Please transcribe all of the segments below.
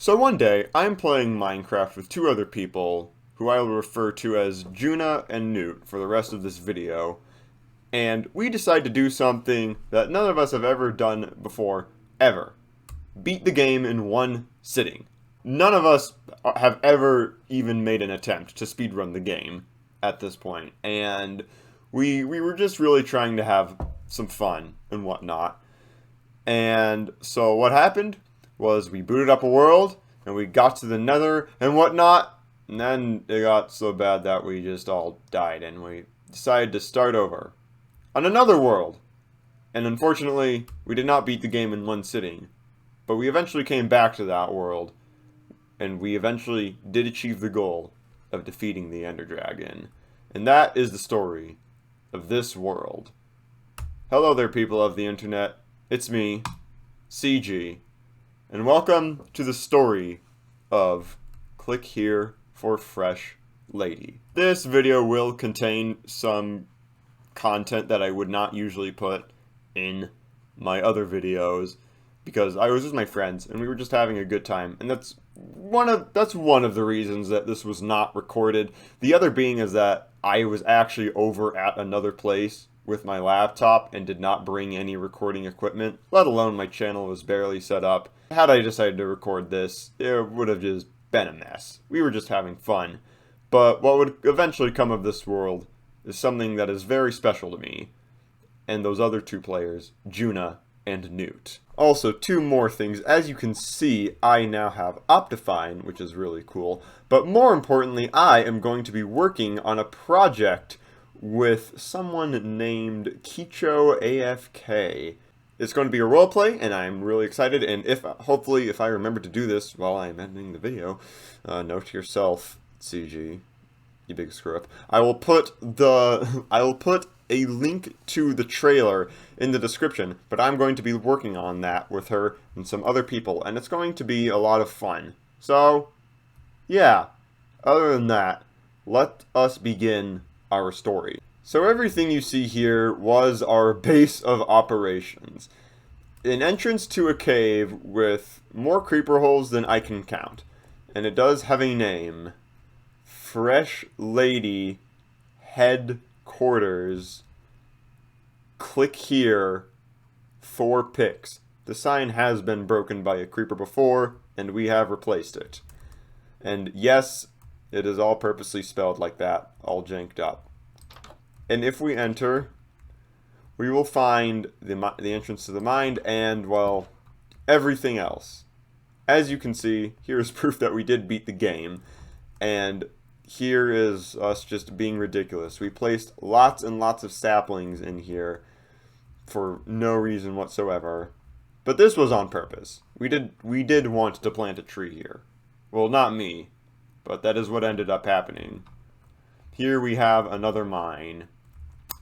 So one day, I'm playing Minecraft with two other people, who I will refer to as Juna and Newt for the rest of this video, and we decide to do something that none of us have ever done before, ever. Beat the game in one sitting. None of us have ever even made an attempt to speedrun the game at this point, and we were just really trying to have some fun and whatnot. And so what happened was we booted up a world and we got to the Nether and whatnot, and then it got so bad that we just all died and we decided to start over on another world. And unfortunately, we did not beat the game in one sitting, but we eventually came back to that world and we eventually did achieve the goal of defeating the Ender Dragon. And that is the story of this world. Hello there, people of the internet. It's me, CG, and welcome to the story of Click Here for Fresh Lady. This video will contain some content that I would not usually put in my other videos because I was with my friends and we were just having a good time, and that's one of the reasons that this was not recorded. The other being is that I was actually over at another place with my laptop and did not bring any recording equipment, let alone my channel was barely set up. Had I decided to record this, it would have just been a mess. We were just having fun. But what would eventually come of this world is something that is very special to me and those other two players, Juna and Newt. Also, two more things. As you can see, I now have Optifine, which is really cool. But more importantly, I am going to be working on a project with someone named Kicho AFK. It's going to be a roleplay, and I'm really excited. And hopefully, if I remember to do this while I'm editing the video, note to yourself, CG, you big screw up. I will put a link to the trailer in the description, but I'm going to be working on that with her and some other people, and it's going to be a lot of fun. So, yeah. Other than that, let us begin our story. So everything you see here was our base of operations. An entrance to a cave with more creeper holes than I can count. And it does have a name. Fresh Lady Headquarters. Click here for pics. The sign has been broken by a creeper before, and we have replaced it. And yes, it is all purposely spelled like that, all janked up. And if we enter, we will find the entrance to the mine and, well, everything else. As you can see, here is proof that we did beat the game. And here is us just being ridiculous. We placed lots and lots of saplings in here for no reason whatsoever. But this was on purpose. We did want to plant a tree here. Well, not me, but that is what ended up happening. Here we have another mine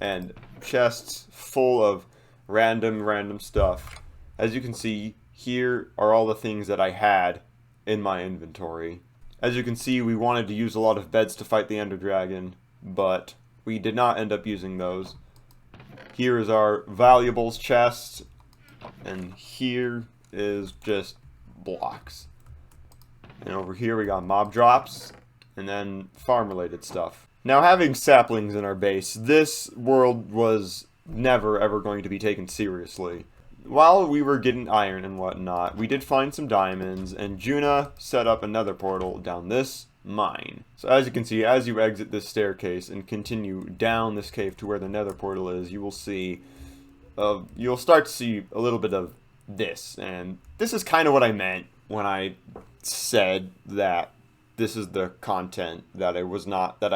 and chests full of random stuff. As you can see, here are all the things that I had in my inventory. As you can see, we wanted to use a lot of beds to fight the Ender Dragon, but we did not end up using those. Here is our valuables chest, and here is just blocks. And over here we got mob drops, and then farm-related stuff. Now, having saplings in our base, this world was never ever going to be taken seriously. While we were getting iron and whatnot, we did find some diamonds, and Juna set up another portal down this mine. So as you can see, as you exit this staircase and continue down this cave to where the Nether portal is, you will see, you'll start to see a little bit of this. And this is kind of what I meant when I said that this is the content that I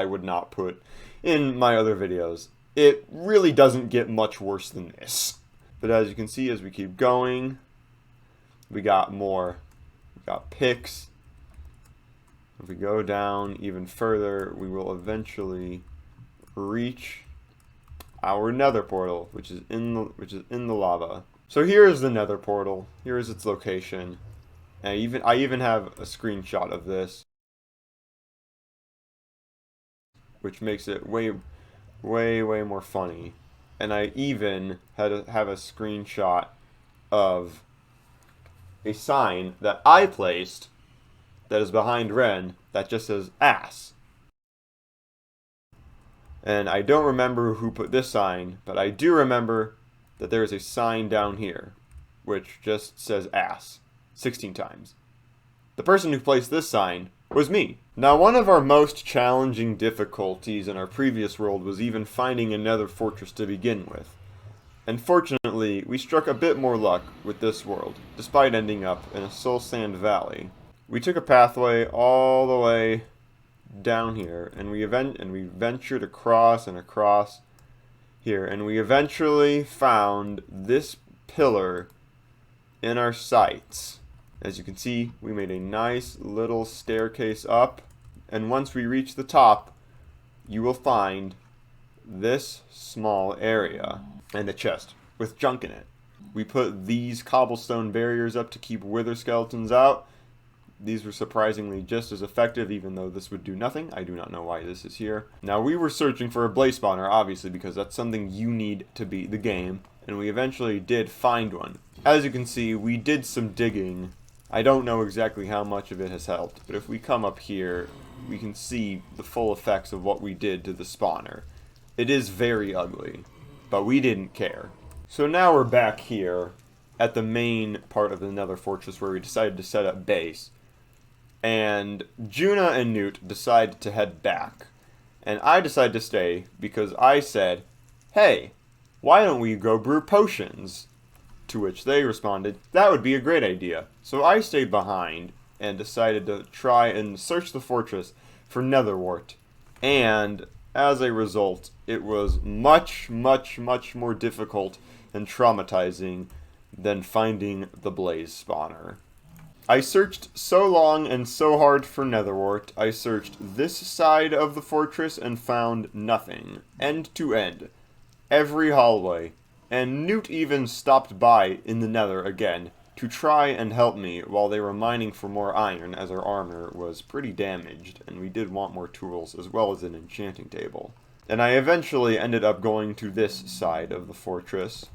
would not put in my other videos. It really doesn't get much worse than this. But as you can see, as we keep going, we got more. We got picks. If we go down even further, we will eventually reach our Nether portal, which is in the lava. So here is the Nether portal. Here is its location. And I even have a screenshot of this, which makes it way more funny. And I even have a screenshot of a sign that I placed that is behind Ren that just says ass. And I don't remember who put this sign, but I do remember that there is a sign down here, which just says ass 16 times. The person who placed this sign was me. Now, one of our most challenging difficulties in our previous world was even finding a Nether Fortress to begin with. And fortunately, we struck a bit more luck with this world, despite ending up in a soul sand valley. We took a pathway all the way down here, and we ventured across and across here, and we eventually found this pillar in our sights. As you can see, we made a nice little staircase up, and once we reach the top, you will find this small area and a chest with junk in it. We put these cobblestone barriers up to keep wither skeletons out. These were surprisingly just as effective, even though this would do nothing. I do not know why this is here. Now, we were searching for a blaze spawner, obviously, because that's something you need to beat the game, and we eventually did find one. As you can see, we did some digging. I don't know exactly how much of it has helped, but if we come up here, we can see the full effects of what we did to the spawner. It is very ugly, but we didn't care. So now we're back here at the main part of the Nether Fortress where we decided to set up base. And Juna and Newt decided to head back. And I decided to stay because I said, hey, why don't we go brew potions? To which they responded, that would be a great idea. So I stayed behind and decided to try and search the fortress for netherwort. And as a result, it was much, much, much more difficult and traumatizing than finding the blaze spawner. I searched so long and so hard for netherwort. I searched this side of the fortress and found nothing, end to end, every hallway. And Newt even stopped by in the nether again to try and help me while they were mining for more iron, as our armor was pretty damaged and we did want more tools as well as an enchanting table. And I eventually ended up going to this side of the fortress,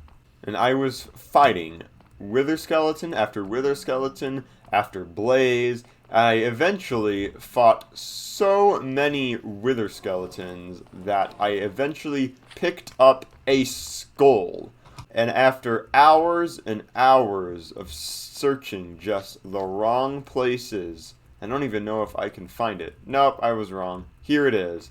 and I was fighting wither skeleton after wither skeleton after blaze. I eventually fought so many wither skeletons that I eventually picked up a skull. And after hours and hours of searching just the wrong places, I don't even know if I can find it. Nope, I was wrong. Here it is.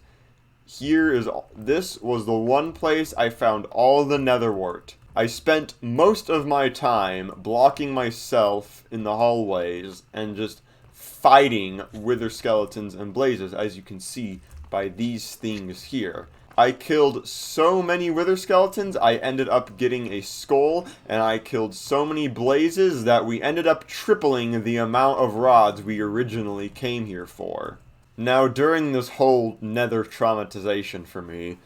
This was the one place I found all the netherwort. I spent most of my time blocking myself in the hallways and just fighting wither skeletons and blazes, as you can see by these things here. I killed so many wither skeletons, I ended up getting a skull, and I killed so many blazes that we ended up tripling the amount of rods we originally came here for. Now, during this whole nether traumatization for me,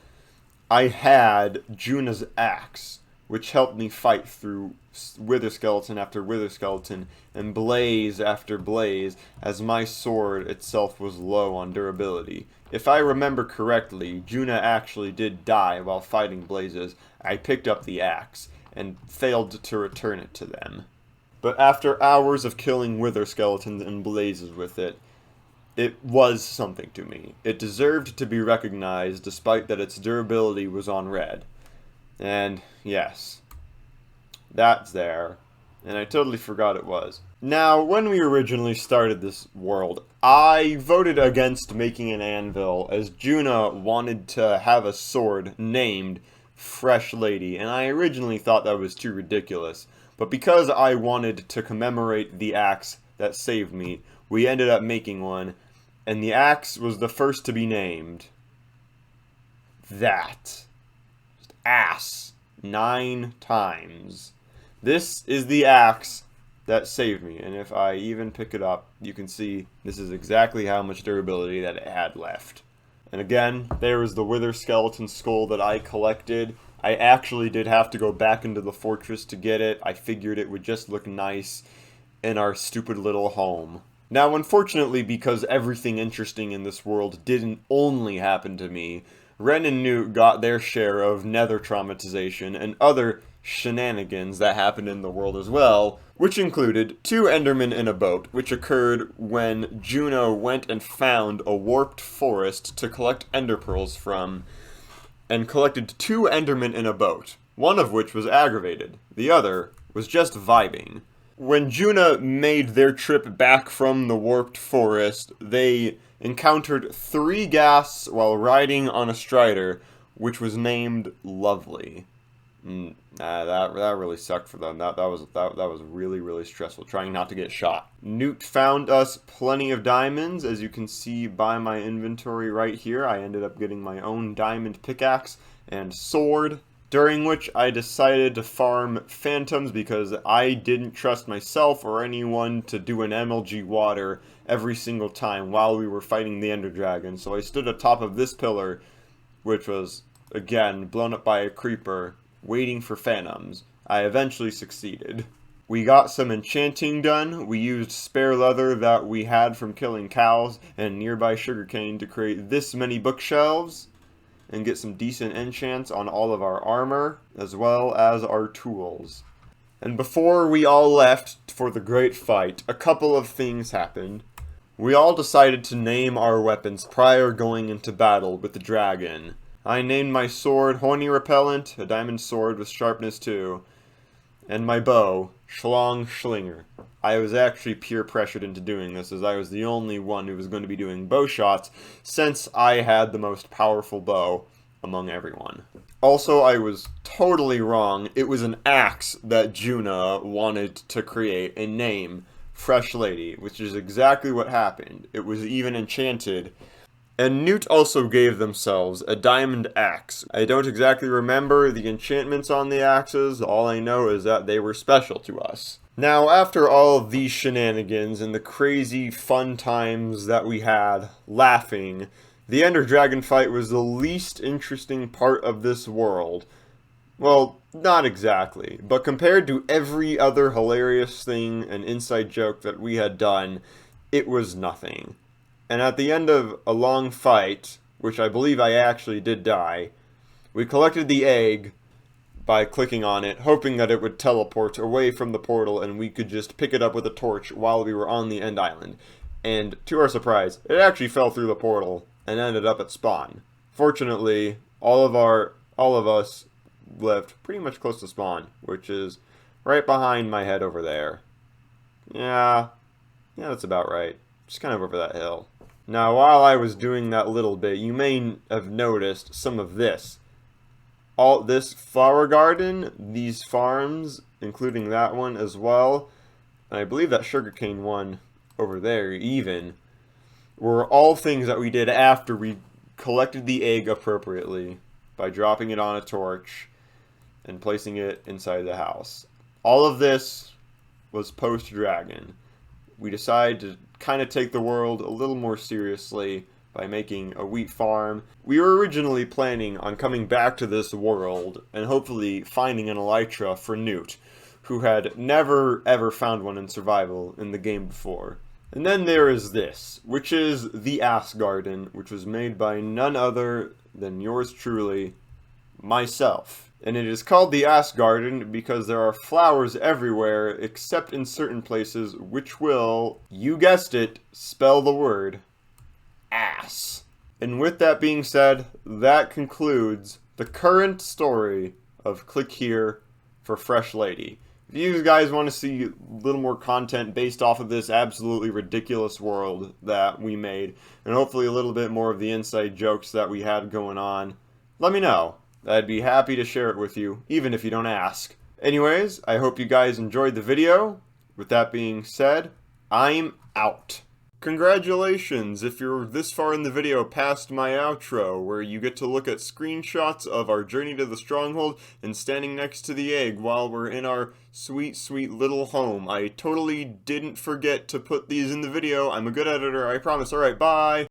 I had Juna's axe, which helped me fight through wither skeleton after wither skeleton and blaze after blaze, as my sword itself was low on durability. If I remember correctly, Juna actually did die while fighting blazes. I picked up the axe and failed to return it to them. But after hours of killing wither skeletons and blazes with it, it was something to me. It deserved to be recognized despite that its durability was on red. And yes, that's there. And I totally forgot it was. Now, when we originally started this world, I voted against making an anvil as Juna wanted to have a sword named Fresh Lady, and I originally thought that was too ridiculous. But because I wanted to commemorate the axe that saved me, we ended up making one, and the axe was the first to be named. That. Just ass. 9 times. This is the axe that saved me, and if I even pick it up, you can see this is exactly how much durability that it had left. And again, there was the wither skeleton skull that I collected. I actually did have to go back into the fortress to get it. I figured it would just look nice in our stupid little home. Now, unfortunately, because everything interesting in this world didn't only happen to me, Ren and Newt got their share of nether traumatization and other shenanigans that happened in the world as well, which included 2 Endermen in a boat, which occurred when Juno went and found a warped forest to collect Ender Pearls from, and collected 2 Endermen in a boat, one of which was aggravated, the other was just vibing. When Juno made their trip back from the warped forest, they encountered 3 ghasts while riding on a strider, which was named Lovely. That really sucked for them. That was really stressful, trying not to get shot. Newt found us plenty of diamonds, as you can see by my inventory right here. I ended up getting my own diamond pickaxe and sword, during which I decided to farm phantoms because I didn't trust myself or anyone to do an MLG water every single time while we were fighting the Ender Dragon. So I stood atop of this pillar, which was, again, blown up by a creeper, waiting for phantoms. I eventually succeeded. We got some enchanting done. We used spare leather that we had from killing cows and nearby sugarcane to create this many bookshelves and get some decent enchants on all of our armor, as well as our tools. And before we all left for the great fight, a couple of things happened. We all decided to name our weapons prior going into battle with the dragon. I named my sword Horny Repellent, a diamond sword with sharpness 2, and my bow Schlong Schlinger. I was actually peer pressured into doing this, as I was the only one who was going to be doing bow shots, since I had the most powerful bow among everyone. Also, I was totally wrong. It was an axe that Juna wanted to create and name Fresh Lady, which is exactly what happened. It was even enchanted. And Newt also gave themselves a diamond axe. I don't exactly remember the enchantments on the axes. All I know is that they were special to us. Now, after all of these shenanigans and the crazy fun times that we had laughing, the Ender Dragon fight was the least interesting part of this world. Well, not exactly, but compared to every other hilarious thing and inside joke that we had done, it was nothing. And at the end of a long fight, which I believe I actually did die, we collected the egg by clicking on it, hoping that it would teleport away from the portal and we could just pick it up with a torch while we were on the end island. And to our surprise, it actually fell through the portal and ended up at spawn. Fortunately, all of us lived pretty much close to spawn, which is right behind my head over there. Yeah, that's about right. Just kind of over that hill. Now, while I was doing that little bit, you may have noticed some of this. All this flower garden, these farms, including that one as well, and I believe that sugarcane one over there even, were all things that we did after we collected the egg appropriately by dropping it on a torch and placing it inside the house. All of this was post-dragon. We decided to kind of take the world a little more seriously by making a wheat farm. We were originally planning on coming back to this world and hopefully finding an elytra for Newt, who had never ever found one in survival in the game before. And then there is this, which is the Ass Garden, which was made by none other than yours truly, myself. And it is called the Ass Garden because there are flowers everywhere except in certain places which will, you guessed it, spell the word ass. And with that being said, that concludes the current story of Click Here for Fresh Lady. If you guys want to see a little more content based off of this absolutely ridiculous world that we made, and hopefully a little bit more of the inside jokes that we had going on, let me know. I'd be happy to share it with you, even if you don't ask. Anyways, I hope you guys enjoyed the video. With that being said, I'm out. Congratulations if you're this far in the video past my outro, where you get to look at screenshots of our journey to the stronghold and standing next to the egg while we're in our sweet, sweet little home. I totally didn't forget to put these in the video. I'm a good editor, I promise. Alright, bye!